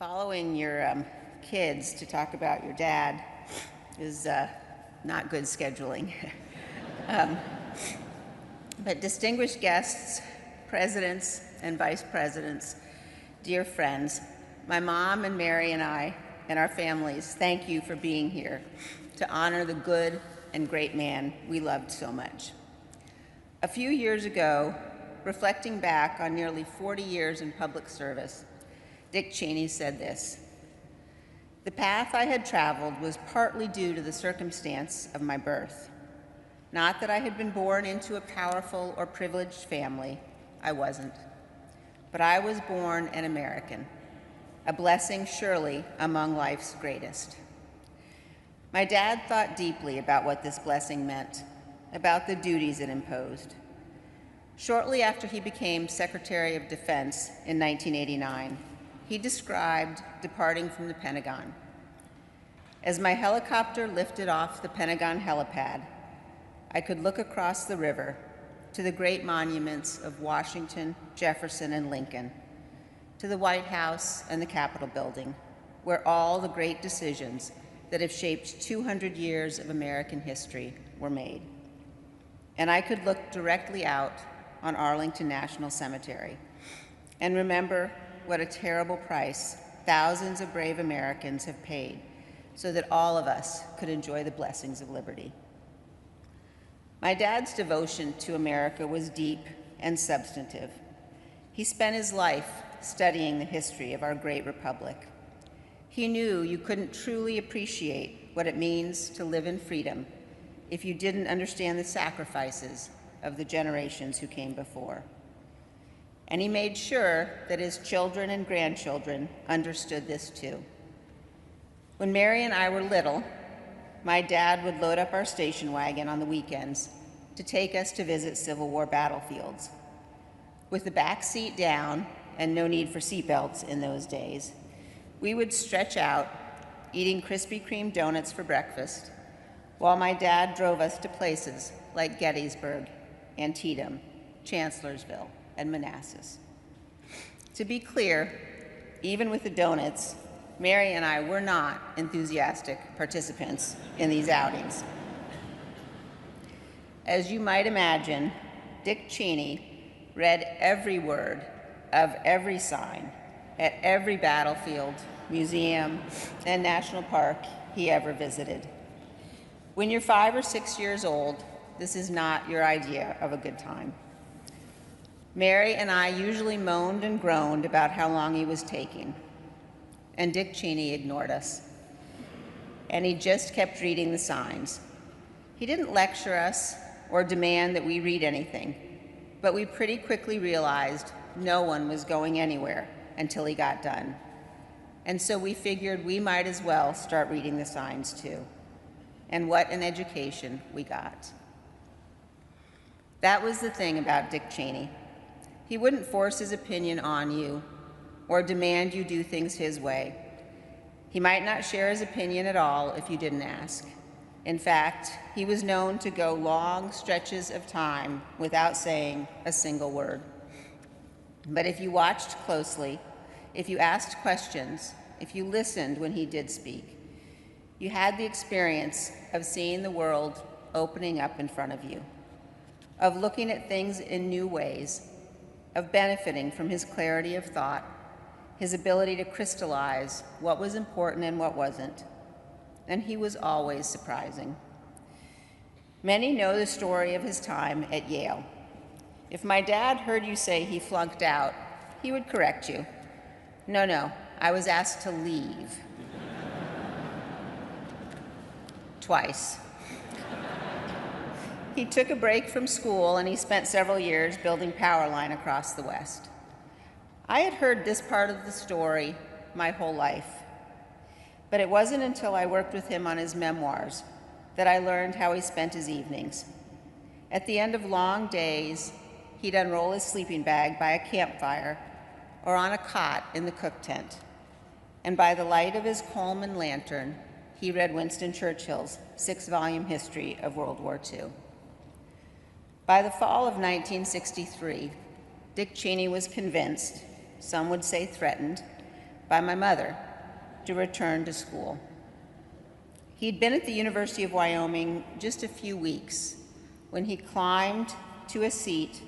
Following your kids to talk about your dad is not good scheduling. But distinguished guests, presidents and vice presidents, dear friends, my mom and Mary and I and our families, thank you for being here to honor the good and great man we loved so much. A few years ago, reflecting back on nearly 40 years in public service, Dick Cheney said this: "The path I had traveled was partly due to the circumstance of my birth. Not that I had been born into a powerful or privileged family, I wasn't. But I was born an American, a blessing surely among life's greatest." My dad thought deeply about what this blessing meant, about the duties it imposed. Shortly after he became Secretary of Defense in 1989, he described departing from the Pentagon. "As my helicopter lifted off the Pentagon helipad, I could look across the river to the great monuments of Washington, Jefferson, and Lincoln, to the White House and the Capitol building, where all the great decisions that have shaped 200 years of American history were made. And I could look directly out on Arlington National Cemetery and remember what a terrible price thousands of brave Americans have paid so that all of us could enjoy the blessings of liberty." My dad's devotion to America was deep and substantive. He spent his life studying the history of our great republic. He knew you couldn't truly appreciate what it means to live in freedom if you didn't understand the sacrifices of the generations who came before. And he made sure that his children and grandchildren understood this too. When Mary and I were little, my dad would load up our station wagon on the weekends to take us to visit Civil War battlefields. With the back seat down and no need for seatbelts in those days, we would stretch out, eating Krispy Kreme donuts for breakfast, while my dad drove us to places like Gettysburg, Antietam, Chancellorsville, and Manassas. To be clear, even with the donuts, Mary and I were not enthusiastic participants in these outings. As you might imagine, Dick Cheney read every word of every sign at every battlefield, museum, and national park he ever visited. When you're 5 or 6 years old, this is not your idea of a good time. Mary and I usually moaned and groaned about how long he was taking, and Dick Cheney ignored us. And he just kept reading the signs. He didn't lecture us or demand that we read anything, but we pretty quickly realized no one was going anywhere until he got done. And so we figured we might as well start reading the signs too. And what an education we got. That was the thing about Dick Cheney. He wouldn't force his opinion on you or demand you do things his way. He might not share his opinion at all if you didn't ask. In fact, he was known to go long stretches of time without saying a single word. But if you watched closely, if you asked questions, if you listened when he did speak, you had the experience of seeing the world opening up in front of you, of looking at things in new ways, of benefiting from his clarity of thought, his ability to crystallize what was important and what wasn't. And he was always surprising. Many know the story of his time at Yale. If my dad heard you say he flunked out, he would correct you. No, I was asked to leave. Twice. He took a break from school and he spent several years building power line across the West. I had heard this part of the story my whole life, but it wasn't until I worked with him on his memoirs that I learned how he spent his evenings. At the end of long days, he'd unroll his sleeping bag by a campfire or on a cot in the cook tent, and by the light of his Coleman lantern, he read Winston Churchill's 6-volume history of World War II. By the fall of 1963, Dick Cheney was convinced, some would say threatened, by my mother to return to school. He'd been at the University of Wyoming just a few weeks when he climbed to a seat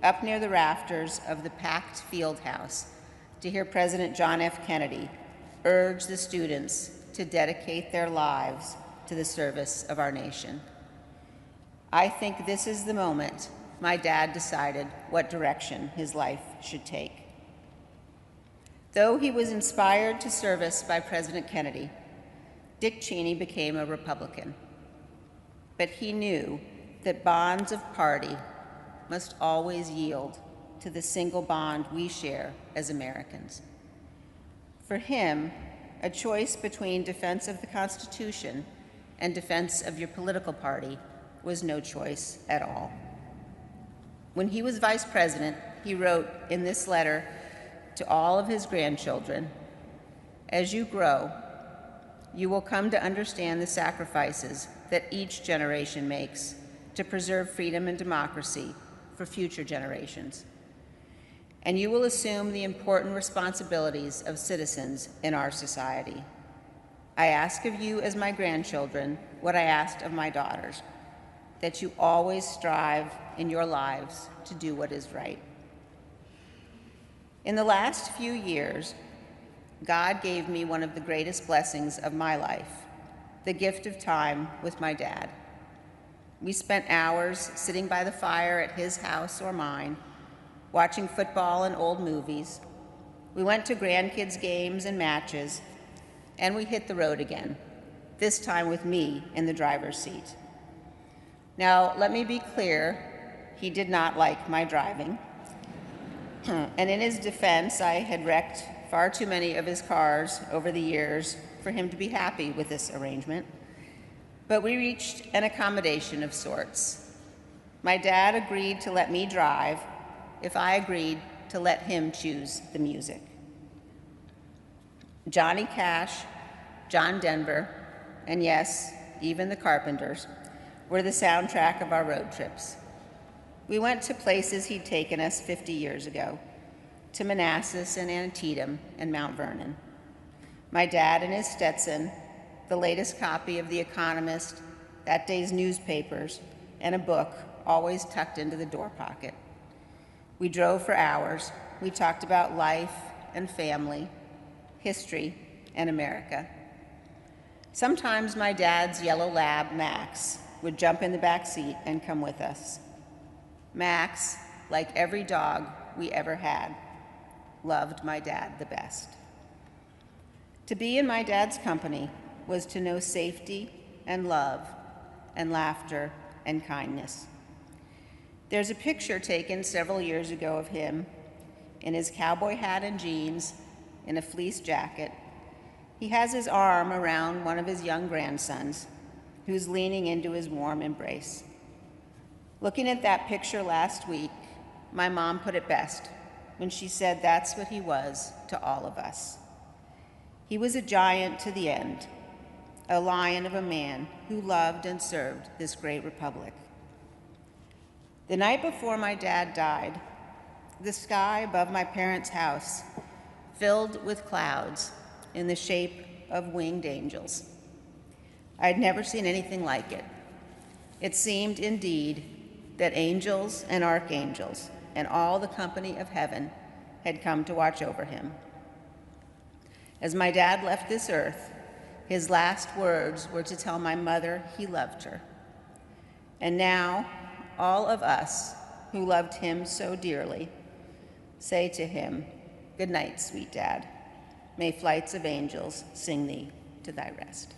up near the rafters of the packed field house to hear President John F. Kennedy urge the students to dedicate their lives to the service of our nation. I think this is the moment my dad decided what direction his life should take. Though he was inspired to service by President Kennedy, Dick Cheney became a Republican. But he knew that bonds of party must always yield to the single bond we share as Americans. For him, a choice between defense of the Constitution and defense of your political party was no choice at all. When he was vice president, he wrote in this letter to all of his grandchildren, "As you grow, you will come to understand the sacrifices that each generation makes to preserve freedom and democracy for future generations. And you will assume the important responsibilities of citizens in our society. I ask of you as my grandchildren what I asked of my daughters, that you always strive in your lives to do what is right." In the last few years, God gave me one of the greatest blessings of my life, the gift of time with my dad. We spent hours sitting by the fire at his house or mine, watching football and old movies. We went to grandkids' games and matches, and we hit the road again, this time with me in the driver's seat. Now, let me be clear, he did not like my driving. And in his defense, I had wrecked far too many of his cars over the years for him to be happy with this arrangement. But we reached an accommodation of sorts. My dad agreed to let me drive if I agreed to let him choose the music. Johnny Cash, John Denver, and yes, even the Carpenters were the soundtrack of our road trips. We went to places he'd taken us 50 years ago, to Manassas and Antietam and Mount Vernon. My dad in his Stetson, the latest copy of The Economist, that day's newspapers, and a book always tucked into the door pocket. We drove for hours. We talked about life and family, history, and America. Sometimes my dad's yellow lab, Max, would jump in the back seat and come with us. Max, like every dog we ever had, loved my dad the best. To be in my dad's company was to know safety and love and laughter and kindness. There's a picture taken several years ago of him in his cowboy hat and jeans, in a fleece jacket. He has his arm around one of his young grandsons, who's leaning into his warm embrace. Looking at that picture last week, my mom put it best when she said that's what he was to all of us. He was a giant to the end, a lion of a man who loved and served this great republic. The night before my dad died, the sky above my parents' house filled with clouds in the shape of winged angels. I had never seen anything like it. It seemed indeed that angels and archangels and all the company of heaven had come to watch over him. As my dad left this earth, his last words were to tell my mother he loved her. And now, all of us who loved him so dearly say to him, "Good night, sweet dad. May flights of angels sing thee to thy rest."